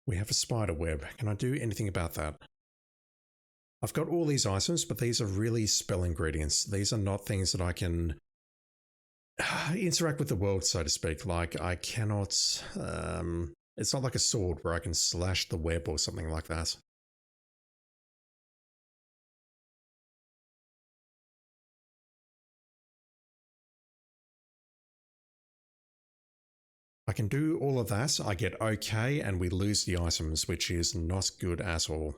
We have a spider web. Can I do anything about that? I've got all these items, but these are really spell ingredients. These are not things that I can interact with the world, so to speak. Like, I cannot... it's not like a sword where I can slash the web or something like that. I can do all of that, I get okay, and we lose the items, which is not good at all.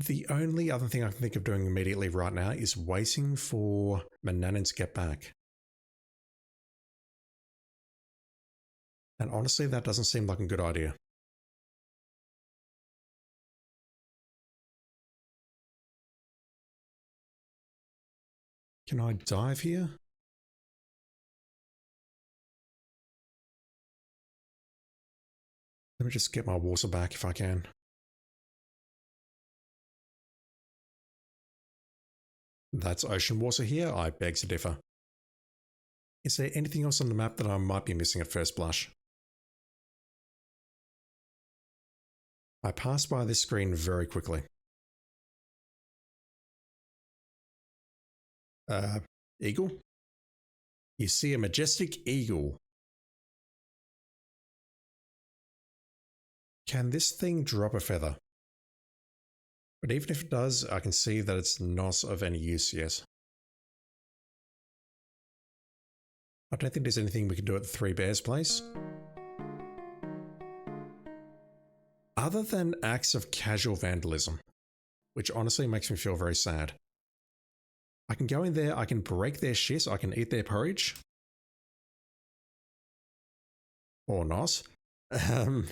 The only other thing I can think of doing immediately right now is waiting for Manannan to get back. And honestly, that doesn't seem like a good idea. Can I dive here? Let me just get my water back if I can. That's ocean water here, I beg to differ. Is there anything else on the map that I might be missing at first blush? I passed by this screen very quickly. Eagle? You see a majestic eagle. Can this thing drop a feather? But even if it does, I can see that it's not of any use yet. I don't think there's anything we can do at the Three Bears place. Other than acts of casual vandalism, which honestly makes me feel very sad. I can go in there, I can break their shit, I can eat their porridge. Or not. But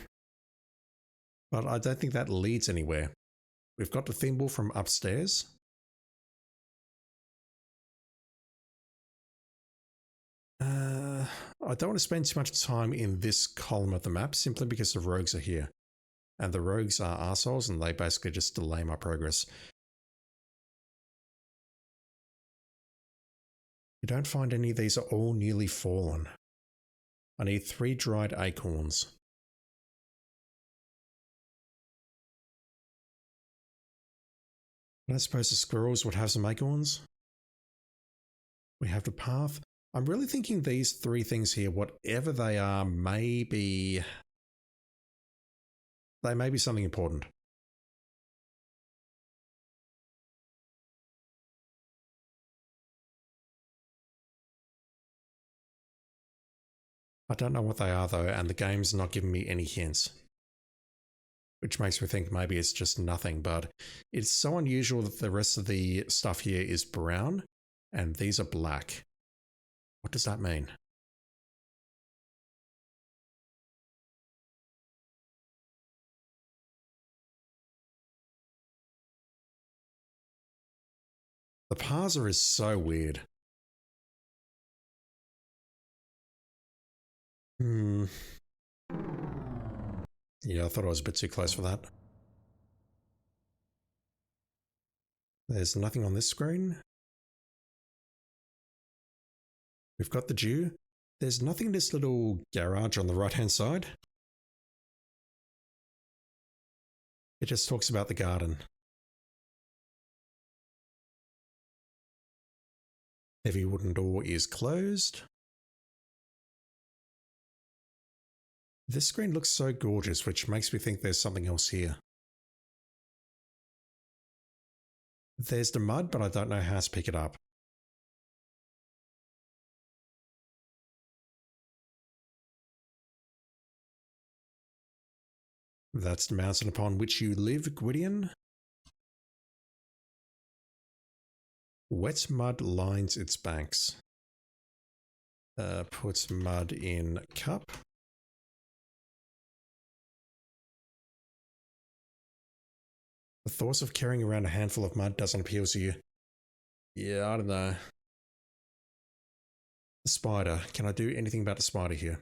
I don't think that leads anywhere. We've got the thimble from upstairs. I don't want to spend too much time in this column of the map simply because the rogues are here. And the rogues are arseholes and they basically just delay my progress. You don't find any of these are all newly fallen. I need 3 dried acorns. I don't suppose the squirrels would have some acorns. We have the path. I'm really thinking these 3 things here, whatever they are, they may be something important. I don't know what they are though, and the game's not giving me any hints. Which makes me think maybe it's just nothing, but it's so unusual that the rest of the stuff here is brown, and these are black. What does that mean? The parser is so weird. Yeah, I thought I was a bit too close for that. There's nothing on this screen. We've got the Jew. There's nothing in this little garage on the right-hand side. It just talks about the garden. Heavy wooden door is closed. This screen looks so gorgeous, which makes me think there's something else here. There's the mud, but I don't know how to pick it up. That's the mountain upon which you live, Gwydion. Wet mud lines its banks. Puts mud in cup. The thought of carrying around a handful of mud doesn't appeal to you. Yeah, I don't know. The spider. Can I do anything about the spider here?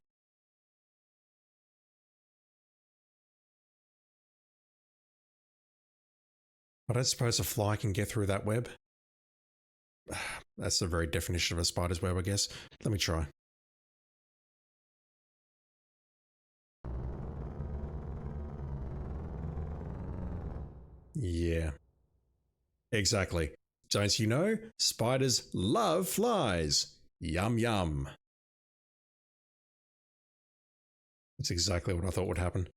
I don't suppose a fly can get through that web. That's the very definition of a spider's web, I guess. Let me try. Yeah. Exactly. Don't you know? Spiders love flies. Yum yum. That's exactly what I thought would happen.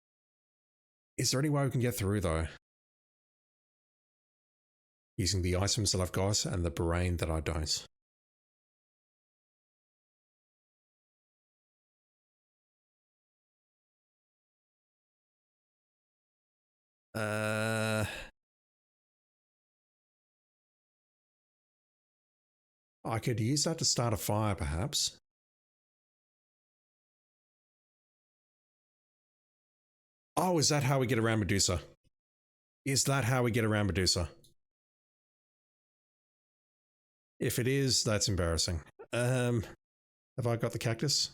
Is there any way we can get through though? Using the items that I've got and the brain that I don't. I could use that to start a fire, perhaps. Oh, is that how we get around Medusa? Is that how we get around Medusa? If it is, that's embarrassing. Have I got the cactus?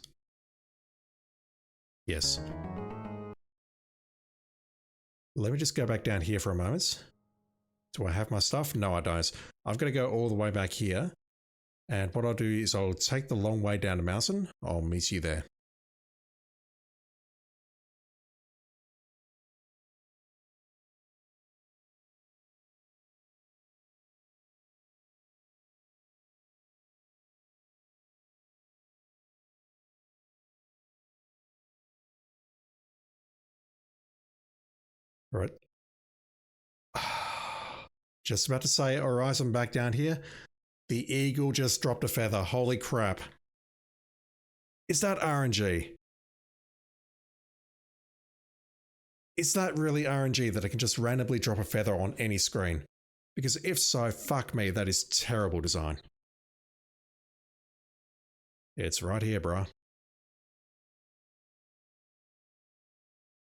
Yes. Let me just go back down here for a moment. Do I have my stuff? No, I don't. I've got to go all the way back here. And what I'll do is I'll take the long way down the mountain. I'll meet you there. All right. Just about to say, all right, I'm back down here. The eagle just dropped a feather. Holy crap. Is that RNG? Is that really RNG that it can just randomly drop a feather on any screen? Because if so, fuck me, that is terrible design. It's right here, bruh.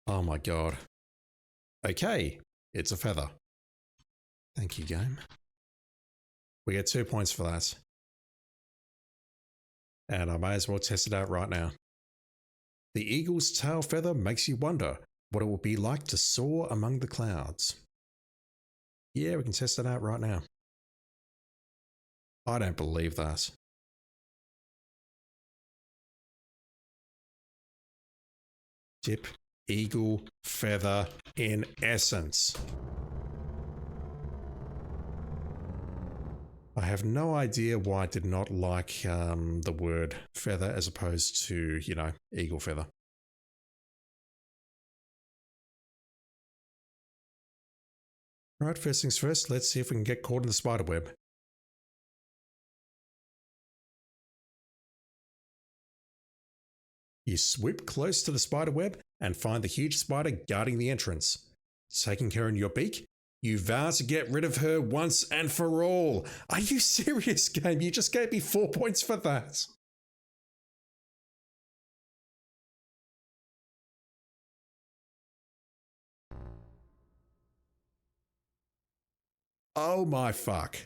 Oh my god. Okay, it's a feather. Thank you, game. We get 2 points for that. And I may as well test it out right now. The eagle's tail feather makes you wonder what it will be like to soar among the clouds. Yeah, we can test it out right now. I don't believe that. Dip eagle feather in essence. I have no idea why I did not like the word feather as opposed to, you know, eagle feather. Alright, first things first, let's see if we can get caught in the spider web. You swoop close to the spider web and find the huge spider guarding the entrance. Taking her in your beak, you vow to get rid of her once and for all. Are you serious, game? You just gave me 4 points for that. Oh my fuck.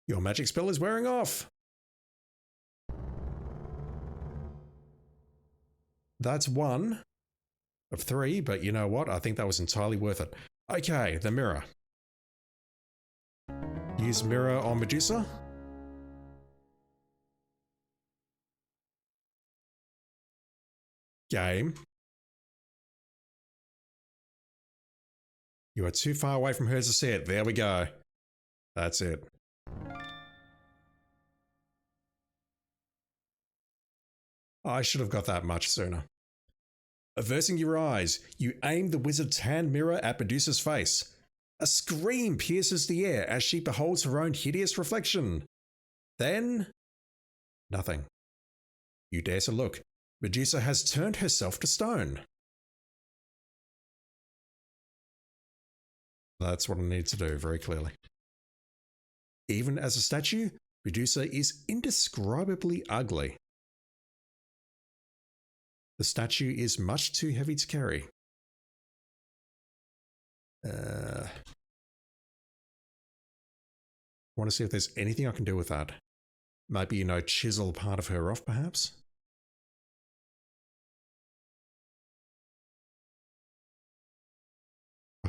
Your magic spell is wearing off. That's 1 of 3, but you know what? I think that was entirely worth it. Okay, the mirror. Use mirror on Medusa. Game. You are too far away from her to see it. There we go. That's it. I should have got that much sooner. Averting your eyes, you aim the wizard's hand mirror at Medusa's face. A scream pierces the air as she beholds her own hideous reflection. Then, nothing. You dare to look. Medusa has turned herself to stone. That's what I need to do, very clearly. Even as a statue, Medusa is indescribably ugly. The statue is much too heavy to carry. I want to see if there's anything I can do with that. Maybe, you know, chisel part of her off, perhaps?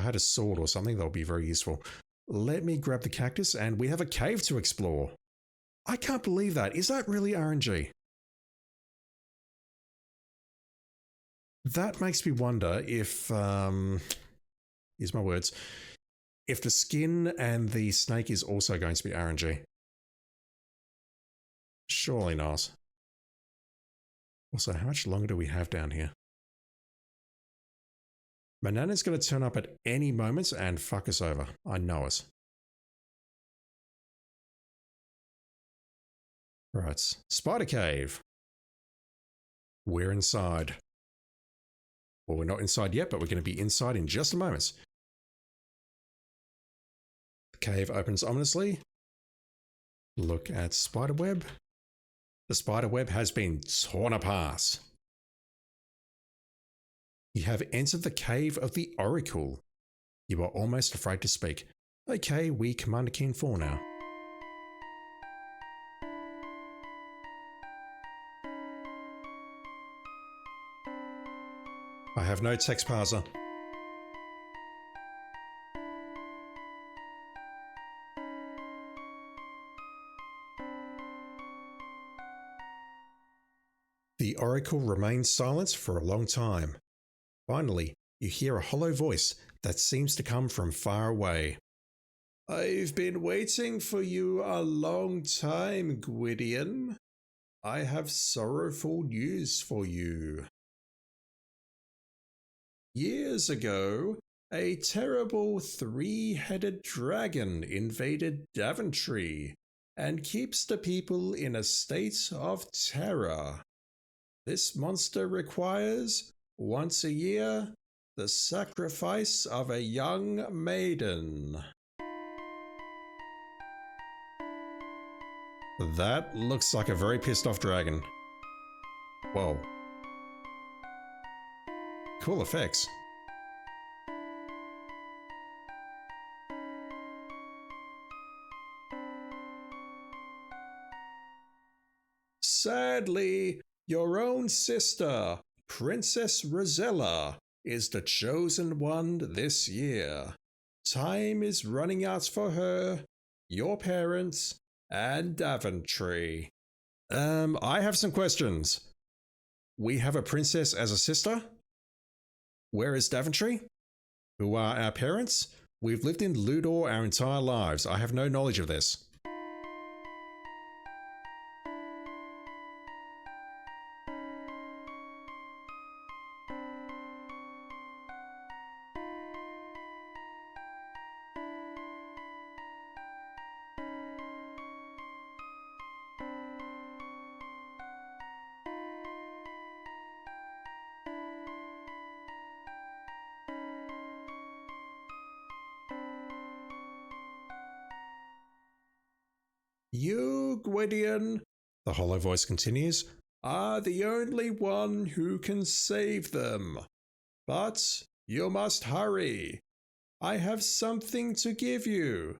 I had a sword or something, that would be very useful. Let me grab the cactus, and we have a cave to explore. I can't believe that. Is that really RNG? That makes me wonder if, here's my words, if the skin and the snake is also going to be RNG. Surely not. Also, how much longer do we have down here? Manannan's going to turn up at any moment and fuck us over. I know it. Right, spider cave. We're inside. Well, we're not inside yet, but we're going to be inside in just a moment. The cave opens ominously. Look at spider web. The spider web has been torn apart. You have entered the cave of the Oracle. You are almost afraid to speak. Okay, we Commander Keen 4 now. I have no text parser. The Oracle remains silent for a long time. Finally, you hear a hollow voice that seems to come from far away. I've been waiting for you a long time, Gwydion. I have sorrowful news for you. Years ago, a terrible three-headed dragon invaded Daventry and keeps the people in a state of terror. This monster requires, once a year, the sacrifice of a young maiden. That looks like a very pissed off dragon. Whoa. Cool effects. Sadly, your own sister, Princess Rosella, is the chosen one this year. Time is running out for her, your parents, and Daventry. I have some questions. We have a princess as a sister? Where is Daventry? Who are our parents? We've lived in Ludor our entire lives. I have no knowledge of this. You, Gwydion, the hollow voice continues, are the only one who can save them. But you must hurry. I have something to give you.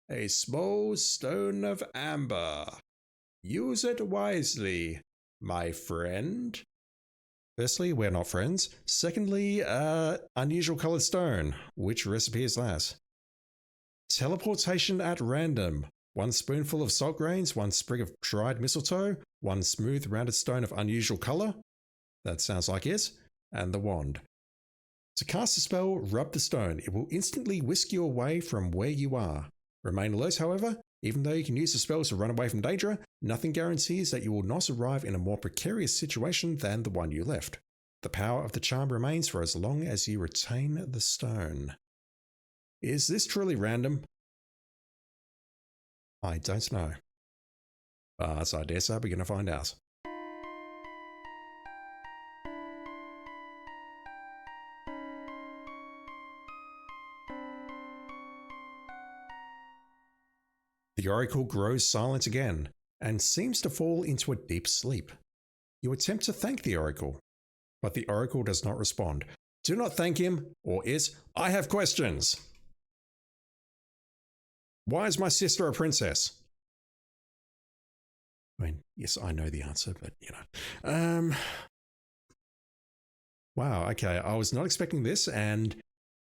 A small stone of amber. Use it wisely, my friend. Firstly, we're not friends. Secondly, unusual coloured stone. Which recipe is that? Teleportation at random. 1 spoonful of salt grains, 1 sprig of dried mistletoe, 1 smooth rounded stone of unusual colour. That sounds like it. And the wand. To cast a spell, rub the stone. It will instantly whisk you away from where you are. Remain alert, however. Even though you can use the spell to run away from danger, nothing guarantees that you will not arrive in a more precarious situation than the one you left. The power of the charm remains for as long as you retain the stone. Is this truly random? I don't know. But I dare say we're going to find out. The Oracle grows silent again, and seems to fall into a deep sleep. You attempt to thank the Oracle, but the Oracle does not respond. Do not thank him, or it. I have questions. Why is my sister a princess? I mean, yes, I know the answer, but you know. Wow, okay, I was not expecting this, and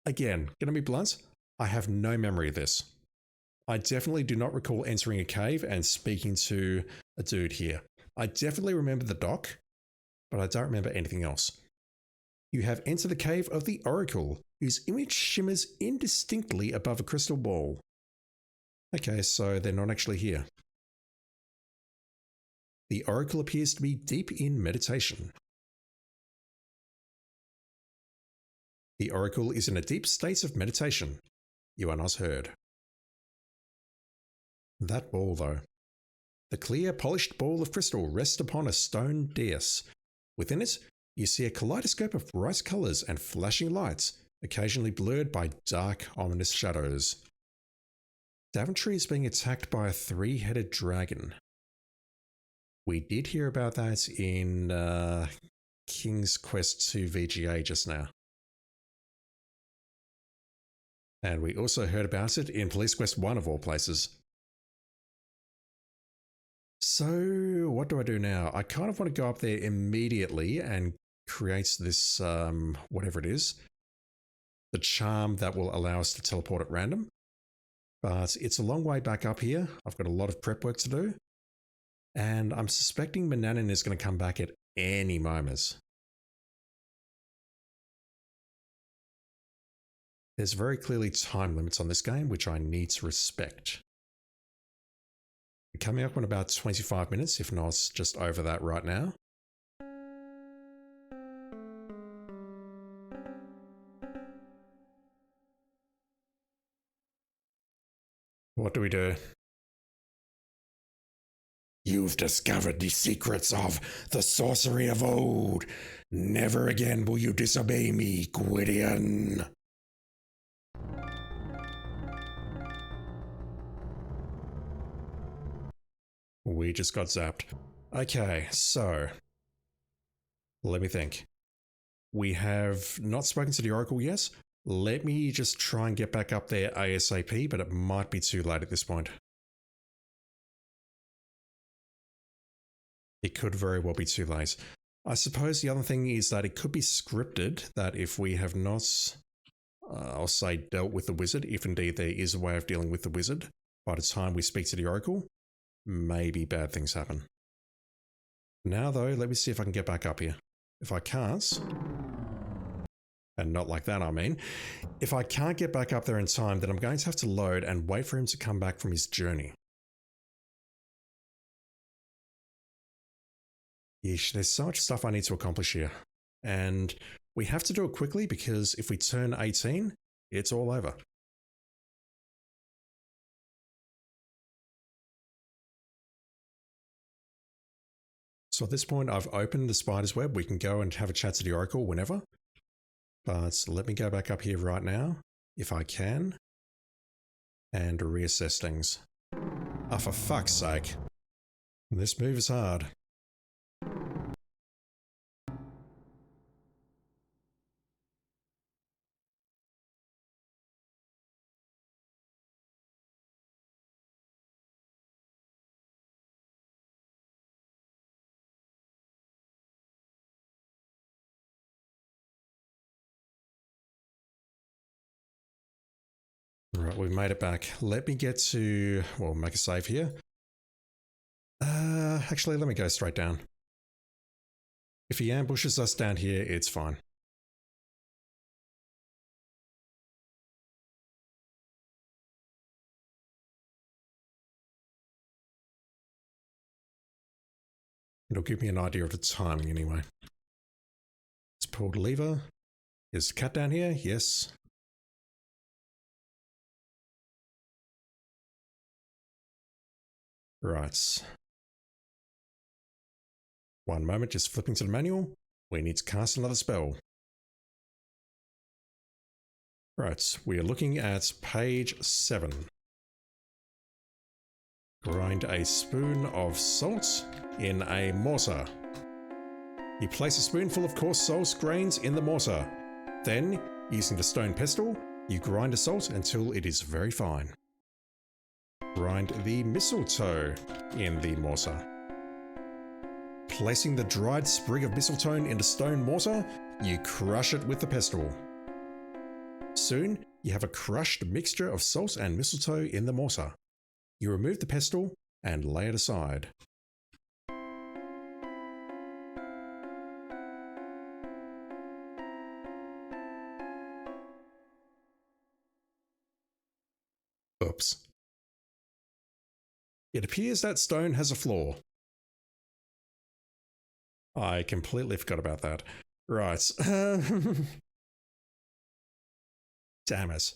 Again, gonna be blunt, I have no memory of this. I definitely do not recall entering a cave and speaking to a dude here. I definitely remember the dock, but I don't remember anything else. You have entered the cave of the Oracle, whose image shimmers indistinctly above a crystal ball. Okay, so they're not actually here. The Oracle appears to be deep in meditation. The Oracle is in a deep state of meditation. You are not heard. That ball, though. The clear, polished ball of crystal rests upon a stone dais. Within it, you see a kaleidoscope of bright colours and flashing lights, occasionally blurred by dark, ominous shadows. Daventry is being attacked by a three-headed dragon. We did hear about that in King's Quest 2 VGA just now. And we also heard about it in Police Quest 1 of all places. So, what do I do now? I kind of want to go up there immediately and create this, whatever it is, the charm that will allow us to teleport at random. But it's a long way back up here. I've got a lot of prep work to do. And I'm suspecting Manannan is going to come back at any moment. There's very clearly time limits on this game, which I need to respect. We're coming up on about 25 minutes, if not just over that right now. What do we do? You've discovered the secrets of the sorcery of old. Never again will you disobey me, Gwydion. We just got zapped. Okay, so let me think. We have not spoken to the Oracle yet. Let me just try and get back up there ASAP, but it might be too late at this point. It could very well be too late. I suppose the other thing is that it could be scripted, that if we have not, I'll say, dealt with the wizard, if indeed there is a way of dealing with the wizard, by the time we speak to the Oracle, maybe bad things happen. Now though, let me see if I can get back up here. If I can't, and not like that I mean, if I can't get back up there in time, then I'm going to have to load and wait for him to come back from his journey. Yeesh, there's so much stuff I need to accomplish here. And we have to do it quickly because if we turn 18, it's all over. So at this point, I've opened the spider's web. We can go and have a chat to the Oracle whenever. But let me go back up here right now, if I can, and reassess things. Oh, for fuck's sake. This move is hard. Right, we've made it back. Let me get to, well, make a save here. Actually, let me go straight down. If he ambushes us down here, it's fine. It'll give me an idea of the timing anyway. Let's pull the lever. Is the cat down here? Yes. Right. One moment, just flipping to the manual. We need to cast another spell. Right, we are looking at page 7. Grind a spoon of salt in a mortar. You place a spoonful of coarse salt grains in the mortar. Then, using the stone pestle, you grind the salt until it is very fine. Grind the mistletoe in the mortar. Placing the dried sprig of mistletoe in the stone mortar, you crush it with the pestle. Soon, you have a crushed mixture of salt and mistletoe in the mortar. You remove the pestle and lay it aside. Oops. It appears that stone has a flaw. I completely forgot about that. Right. Damn it.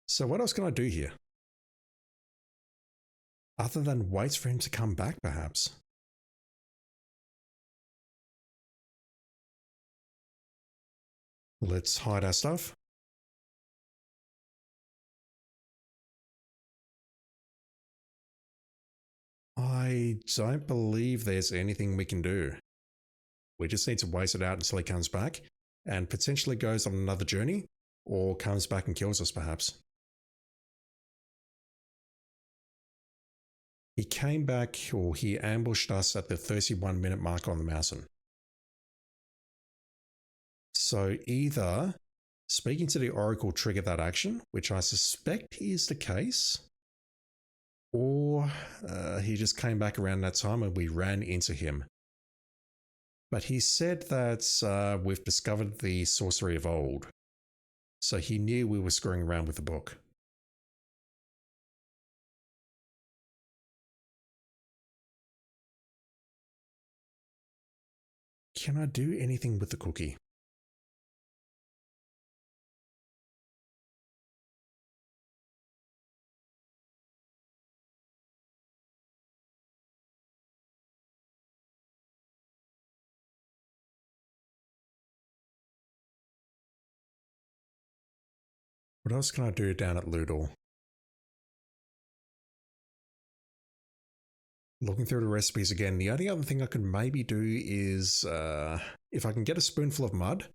So what else can I do here? Other than wait for him to come back, perhaps. Let's hide our stuff. I don't believe there's anything we can do. We just need to wait it out until he comes back and potentially goes on another journey or comes back and kills us perhaps. He came back or he ambushed us at the 31-minute mark on the mountain. So either speaking to the Oracle triggered that action, which I suspect is the case, or he just came back around that time and we ran into him. But he said that we've discovered the sorcery of old. So he knew we were screwing around with the book. Can I do anything with the cookie? What else can I do down at Ludor? Looking through the recipes again, the only other thing I could maybe do is, if I can get a spoonful of mud,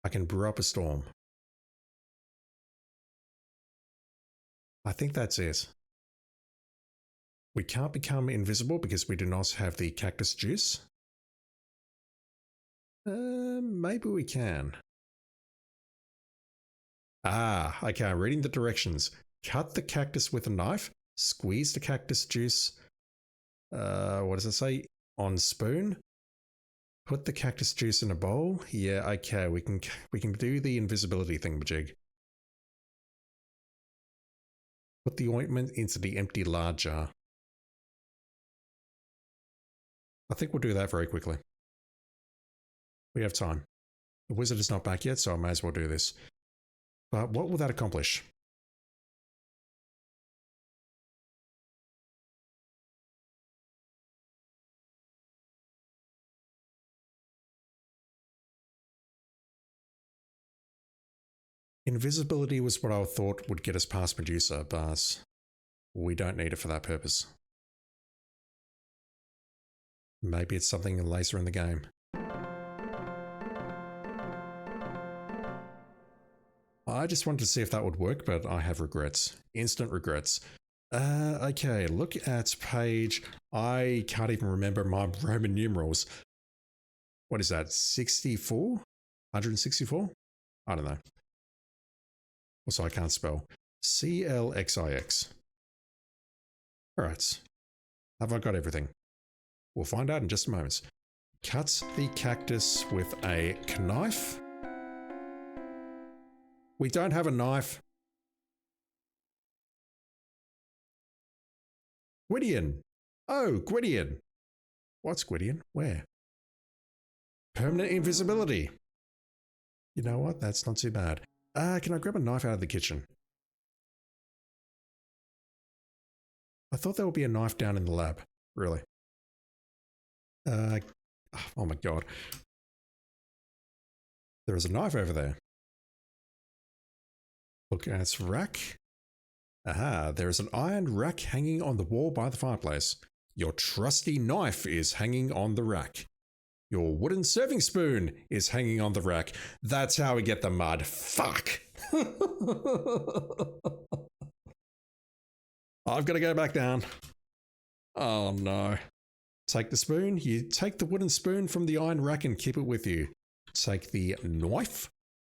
I can brew up a storm. I think that's it. We can't become invisible because we do not have the cactus juice. Maybe we can. Okay, I'm reading the directions. Cut the cactus with a knife, squeeze the cactus juice. What does it say? On spoon. Put the cactus juice in a bowl. Yeah, okay, we can do the invisibility thingamajig. Put the ointment into the empty lard jar. I think we'll do that very quickly. We have time. The wizard is not back yet, so I may as well do this. But what will that accomplish? Invisibility was what I thought would get us past Medusa, but we don't need it for that purpose. Maybe it's something later in the game. I just wanted to see if that would work, but I have regrets. Instant regrets. Okay, look at page... I can't even remember my Roman numerals. What is that, 64? 164? I don't know. Also, I can't spell. CLXIX. Alright. Have I got everything? We'll find out in just a moment. Cut the cactus with a knife. We don't have a knife. Gwydion. Oh, Gwydion. What's Gwydion? Where? Permanent invisibility. You know what? That's not too bad. Can I grab a knife out of the kitchen? I thought there would be a knife down in the lab. Really? Oh my god. There is a knife over there. Look at its rack. Aha, there is an iron rack hanging on the wall by the fireplace. Your trusty knife is hanging on the rack. Your wooden serving spoon is hanging on the rack. That's how we get the mud. Fuck. I've got to go back down. Oh no. Take the spoon. You take the wooden spoon from the iron rack and keep it with you. Take the knife.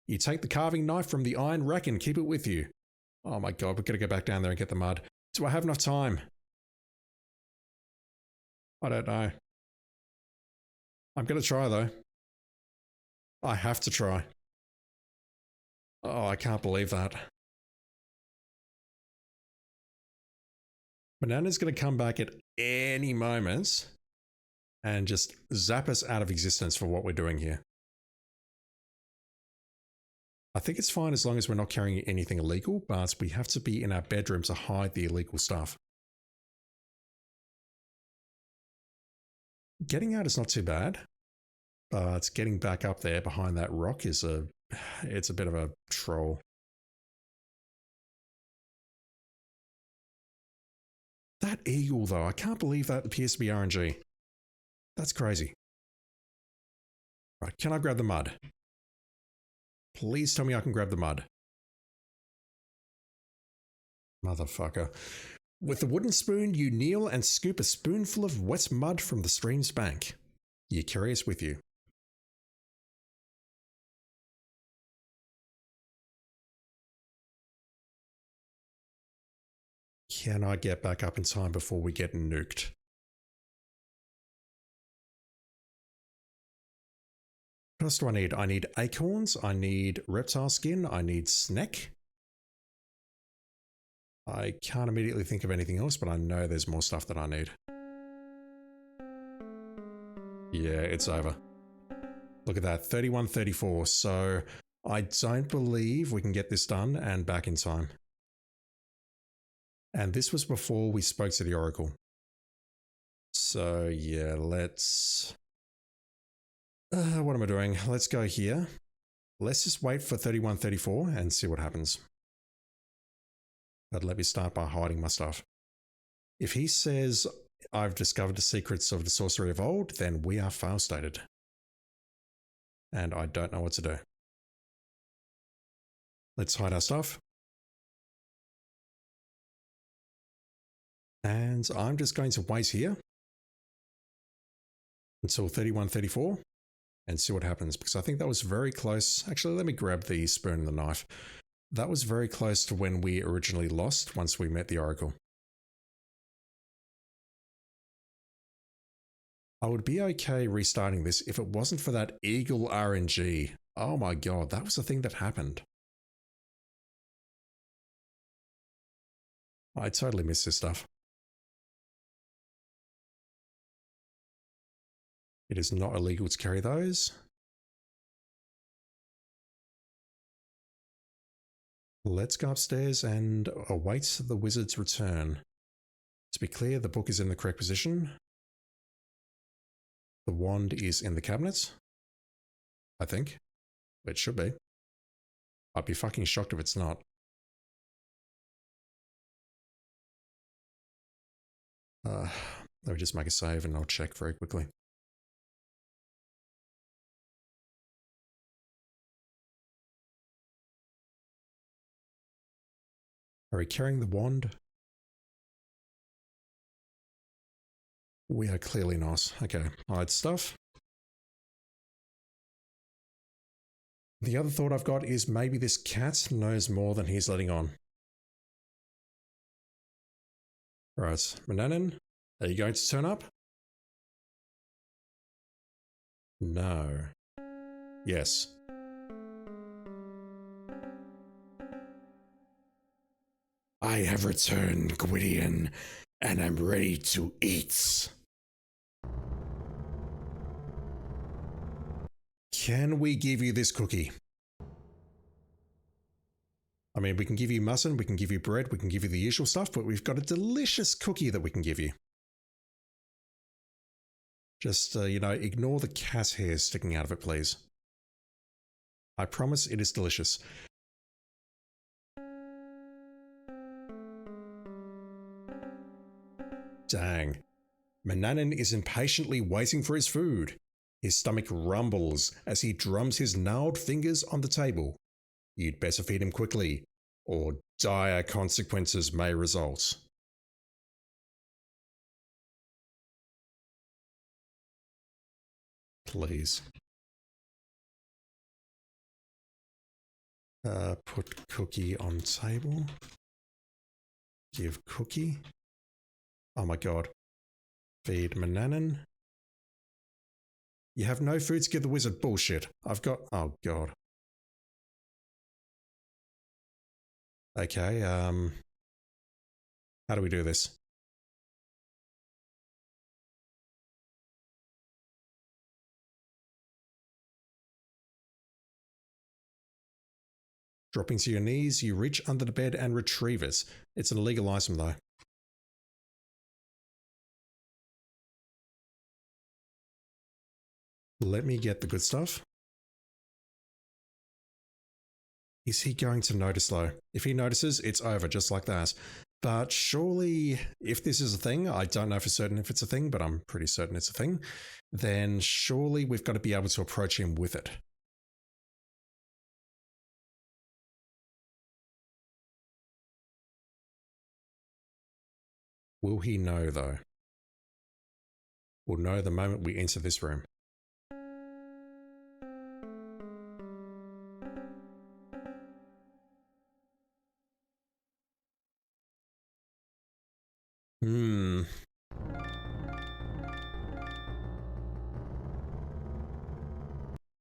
You take the carving knife from the iron rack and keep it with you. Oh my god, we've got to go back down there and get the mud. Do I have enough time? I don't know. I'm going to try though. I have to try. Oh, I can't believe that. Manannan's going to come back at any moment and just zap us out of existence for what we're doing here. I think it's fine as long as we're not carrying anything illegal, but we have to be in our bedroom to hide the illegal stuff. Getting out is not too bad, but getting back up there behind that rock is it's a bit of a troll. That eagle though, I can't believe that appears to be RNG. That's crazy. Right, can I grab the mud? Please tell me I can grab the mud. Motherfucker. With the wooden spoon, you kneel and scoop a spoonful of wet mud from the stream's bank. You carry us with you. Can I get back up in time before we get nuked? What else do I need? I need acorns, I need reptile skin, I need snack. I can't immediately think of anything else, but I know there's more stuff that I need. Yeah, it's over. Look at that, 31:34. So I don't believe we can get this done and back in time. And this was before we spoke to the Oracle. So yeah, let's... what am I doing? Let's go here. Let's just wait for 31:34 and see what happens. But let me start by hiding my stuff. If he says, I've discovered the secrets of the sorcery of old, then we are fail stated. And I don't know what to do. Let's hide our stuff. And I'm just going to wait here until 31:34 and see what happens, because I think that was very close. Actually, let me grab the spoon and the knife. That was very close to when we originally lost once we met the Oracle. I would be okay restarting this if it wasn't for that eagle RNG. Oh my god, that was the thing that happened. I totally miss this stuff. It is not illegal to carry those. Let's go upstairs and await the wizard's return. To be clear, the book is in the correct position. The wand is in the cabinet. I think. It should be. I'd be fucking shocked if it's not. Let me just make a save and I'll check very quickly. Are we carrying the wand? We are clearly not. Okay, hide stuff. The other thought I've got is maybe this cat knows more than he's letting on. Right, Manannan, are you going to turn up? No. Yes. I have returned, Gwydion, and I'm ready to eat. Can we give you this cookie? I mean, we can give you mutton, we can give you bread, we can give you the usual stuff, but we've got a delicious cookie that we can give you. Just, ignore the cat hairs sticking out of it, please. I promise it is delicious. Dang. Manannan is impatiently waiting for his food. His stomach rumbles as he drums his gnarled fingers on the table. You'd better feed him quickly, or dire consequences may result. Please. Put cookie on table. Give cookie. Oh my god. Feed Manannan. You have no food to give the wizard. Bullshit. I've got... Oh god. Okay, how do we do this? Dropping to your knees, you reach under the bed and retrieve it. It's an illegal item though. Let me get the good stuff. Is he going to notice though? If he notices, it's over just like that. But surely, if this is a thing, I don't know for certain if it's a thing, but I'm pretty certain it's a thing, then surely we've got to be able to approach him with it. Will he know though? We'll know the moment we enter this room.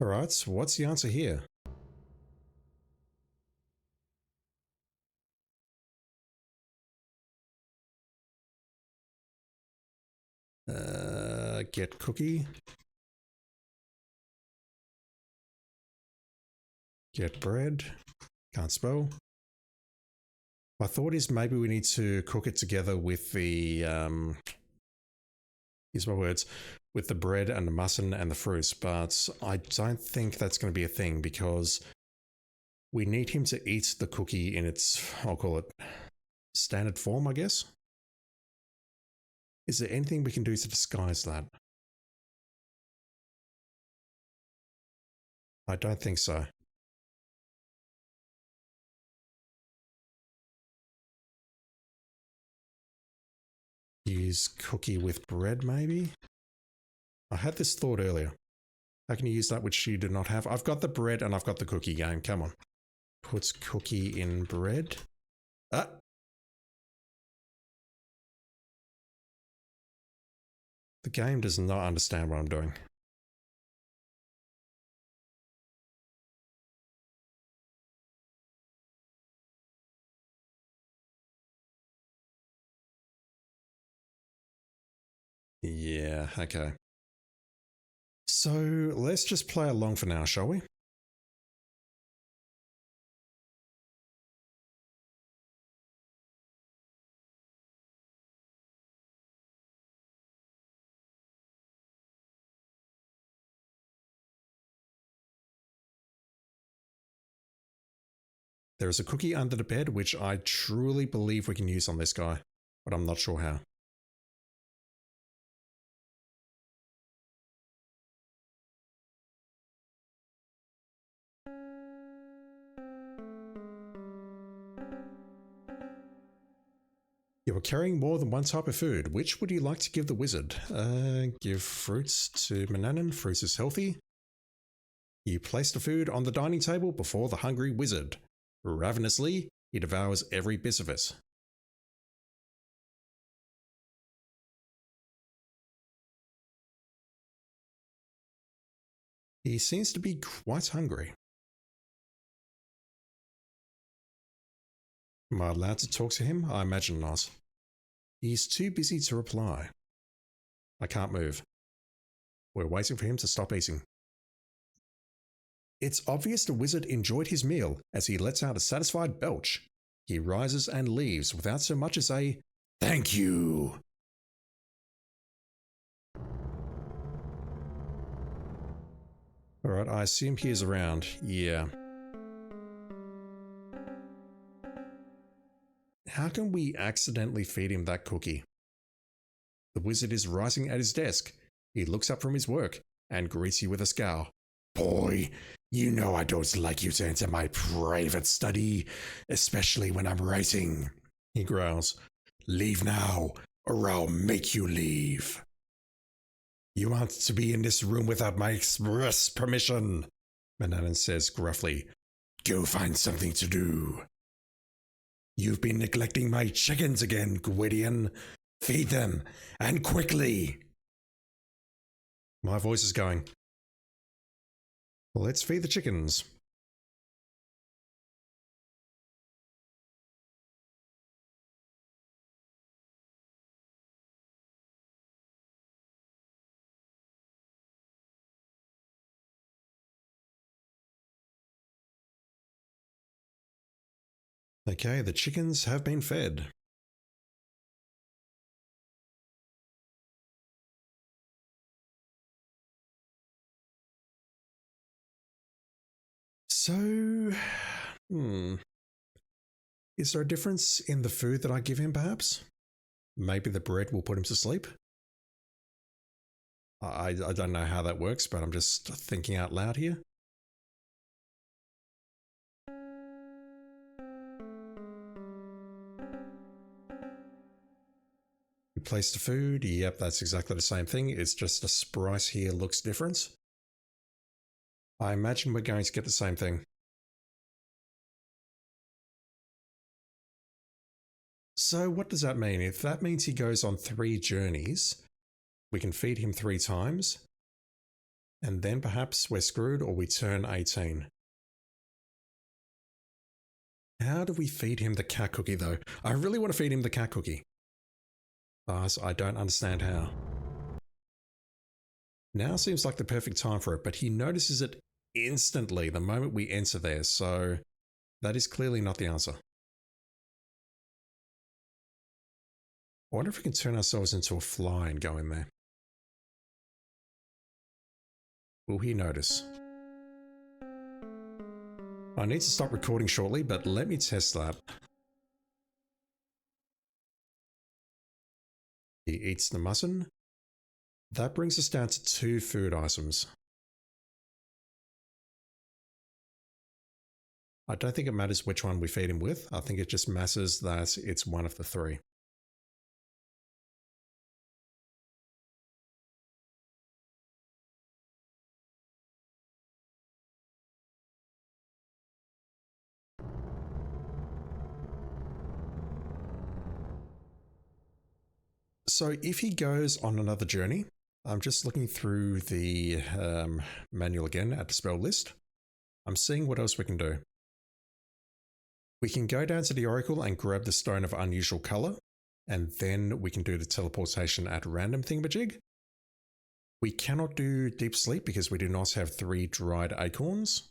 Alright, so what's the answer here? Get cookie. Get bread. Can't spell. My thought is maybe we need to cook it together with the, here's my words, with the bread and the mutton and the fruits, but I don't think that's going to be a thing because we need him to eat the cookie in its, I'll call it, standard form, I guess. Is there anything we can do to disguise that? I don't think so. Use cookie with bread, maybe? I had this thought earlier. How can you use that which you do not have? I've got the bread and I've got the cookie game. Come on. Puts cookie in bread. Ah! The game does not understand what I'm doing. Yeah, okay. So let's just play along for now, shall we? There is a cookie under the bed, which I truly believe we can use on this guy, but I'm not sure how. You are carrying more than one type of food. Which would you like to give the wizard? Give fruits to Manannan. Fruits is healthy. You place the food on the dining table before the hungry wizard. Ravenously, he devours every bit of it. He seems to be quite hungry. Am I allowed to talk to him? I imagine not. He's too busy to reply. I can't move. We're waiting for him to stop eating. It's obvious the wizard enjoyed his meal as he lets out a satisfied belch. He rises and leaves without so much as a "thank you." Alright, I assume he is around. Yeah. How can we accidentally feed him that cookie? The wizard is writing at his desk. He looks up from his work and greets you with a scowl. Boy, you know I don't like you to enter my private study, especially when I'm writing. He growls. Leave now, or I'll make you leave. You aren't to be in this room without my express permission, Manannan says gruffly. Go find something to do. You've been neglecting my chickens again, Gwydion. Feed them, and quickly. My voice is going. Let's feed the chickens. Okay, the chickens have been fed. So, is there a difference in the food that I give him, perhaps? Maybe the bread will put him to sleep? I don't know how that works, but I'm just thinking out loud here. We place the food. Yep, that's exactly the same thing. It's just the sprice here looks different. I imagine we're going to get the same thing. So what does that mean? If that means he goes on 3 journeys, we can feed him 3 times, and then perhaps we're screwed or we turn 18. How do we feed him the cat cookie though? I really want to feed him the cat cookie. But I don't understand how. Now seems like the perfect time for it, but he notices it instantly the moment we enter there, so that is clearly not the answer. I wonder if we can turn ourselves into a fly and go in there. Will he notice? I need to stop recording shortly, but let me test that. He eats the mutton. That brings us down to 2 food items. I don't think it matters which one we feed him with. I think it just matters that it's one of the 3. So if he goes on another journey, I'm just looking through the manual again at the spell list. I'm seeing what else we can do. We can go down to the Oracle and grab the Stone of Unusual Color, and then we can do the teleportation at random thingamajig. We cannot do Deep Sleep because we do not have 3 dried acorns.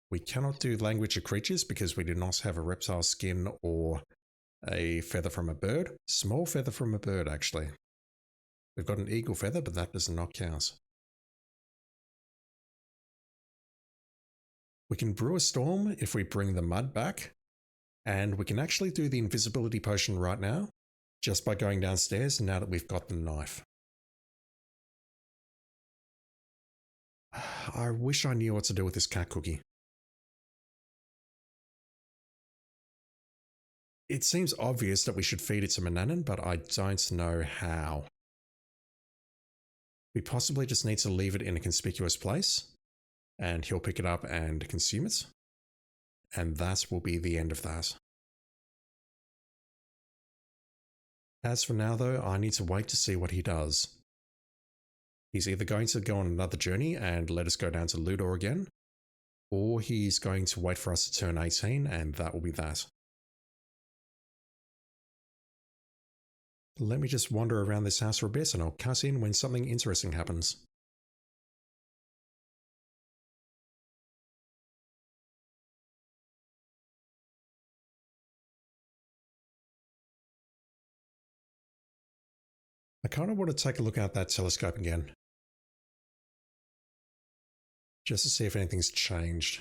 We cannot do Language of Creatures because we do not have a reptile skin or a feather from a bird. Small feather from a bird, actually. We've got an eagle feather, but that does not count. We can brew a storm if we bring the mud back. And we can actually do the invisibility potion right now, just by going downstairs now that we've got the knife. I wish I knew what to do with this cat cookie. It seems obvious that we should feed it to Manannan, but I don't know how. We possibly just need to leave it in a conspicuous place, and he'll pick it up and consume it. And that will be the end of that. As for now though, I need to wait to see what he does. He's either going to go on another journey and let us go down to Ludor again, or he's going to wait for us to turn 18 and that will be that. Let me just wander around this house for a bit and I'll cut in when something interesting happens. I kind of want to take a look at that telescope again. Just to see if anything's changed.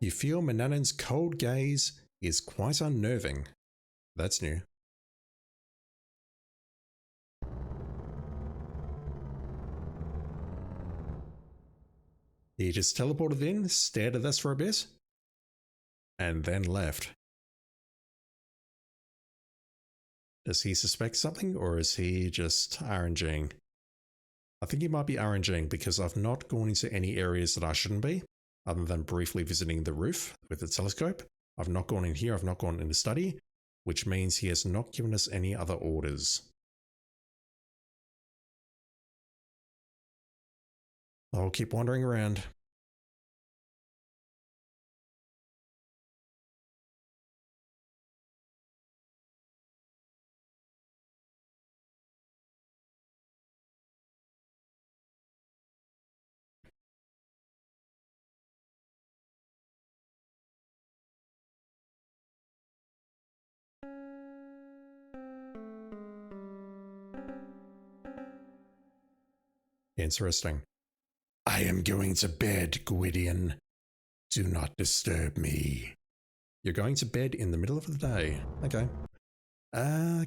You feel Manannan's cold gaze is quite unnerving. That's new. He just teleported in, stared at us for a bit, and then left. Does he suspect something, or is he just RNGing? I think he might be RNGing because I've not gone into any areas that I shouldn't be, other than briefly visiting the roof with the telescope. I've not gone in here, I've not gone in the study, which means he has not given us any other orders. I'll keep wandering around. Interesting. I am going to bed, Gwydion. Do not disturb me. You're going to bed in the middle of the day. Okay.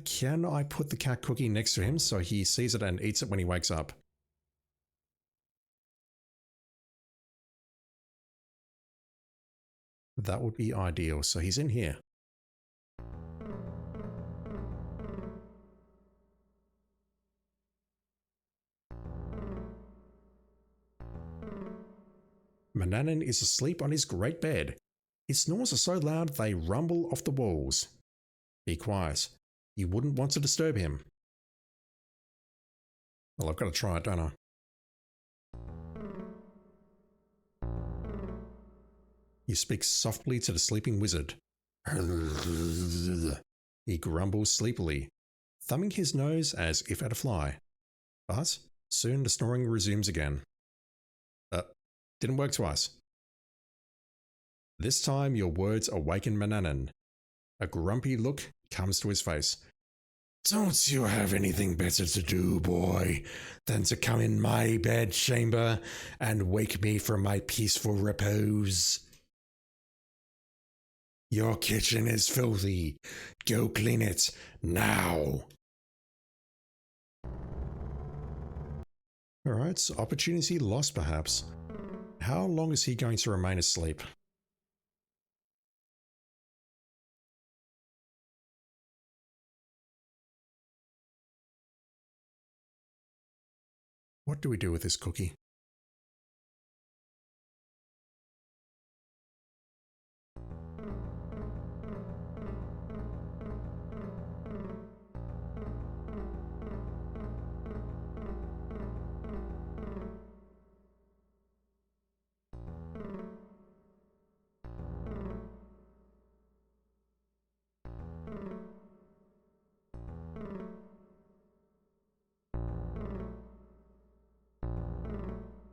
Can I put the cat cookie next to him so he sees it and eats it when he wakes up? That would be ideal. So he's in here. Manannan is asleep on his great bed. His snores are so loud they rumble off the walls. Be quiet. You wouldn't want to disturb him. Well, I've got to try it, don't I? You speak softly to the sleeping wizard. He grumbles sleepily, thumbing his nose as if at a fly. But soon the snoring resumes again. Didn't work twice. This time your words awaken Manannan. A grumpy look comes to his face. Don't you have anything better to do, boy, than to come in my bed chamber and wake me from my peaceful repose? Your kitchen is filthy. Go clean it now. Alright, opportunity lost perhaps. How long is he going to remain asleep? What do we do with this cookie?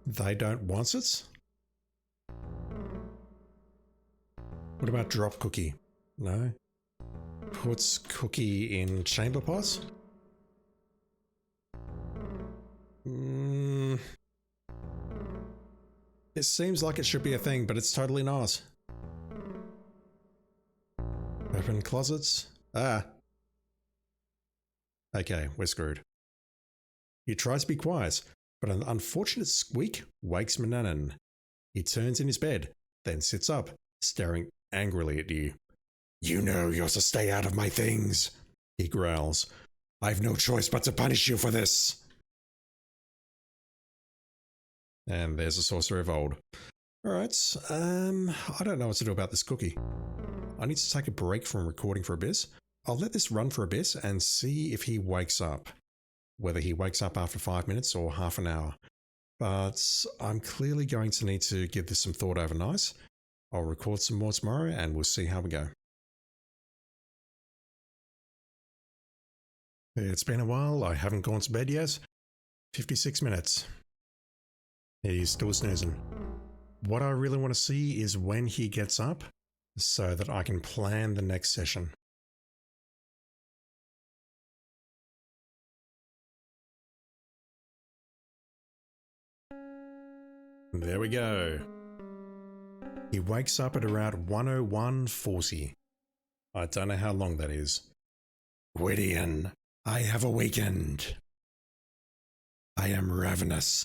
They don't want it? What about drop cookie? No. Puts cookie in chamber pot? It seems like it should be a thing, but it's totally not. Open closets? Ah. Okay, we're screwed. He tries to be quiet, but an unfortunate squeak wakes Manannan. He turns in his bed, then sits up, staring angrily at you. You know you're to stay out of my things, he growls. I've no choice but to punish you for this. And there's a Sorcerer of Old. Alright, I don't know what to do about this cookie. I need to take a break from recording for a bit. I'll let this run for a bit and see if he wakes up. Whether he wakes up after 5 minutes or half an hour. But I'm clearly going to need to give this some thought overnight. I'll record some more tomorrow and we'll see how we go. It's been a while, I haven't gone to bed yet. 56 minutes. He's still snoozing. What I really want to see is when he gets up, so that I can plan the next session. There we go. He wakes up at around 1:01:40. I don't know how long that is. Gwydion, I have awakened. I am ravenous.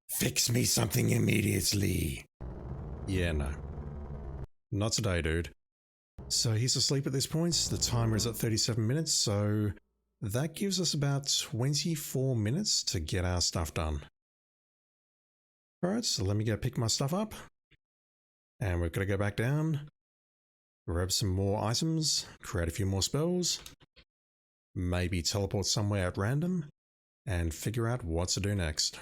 Fix me something immediately. Yeah, no. Not today, dude. So he's asleep at this point. The timer is at 37 minutes, so that gives us about 24 minutes to get our stuff done. Alright, so let me go pick my stuff up. And we're going to go back down, grab some more items, create a few more spells, maybe teleport somewhere at random, and figure out what to do next.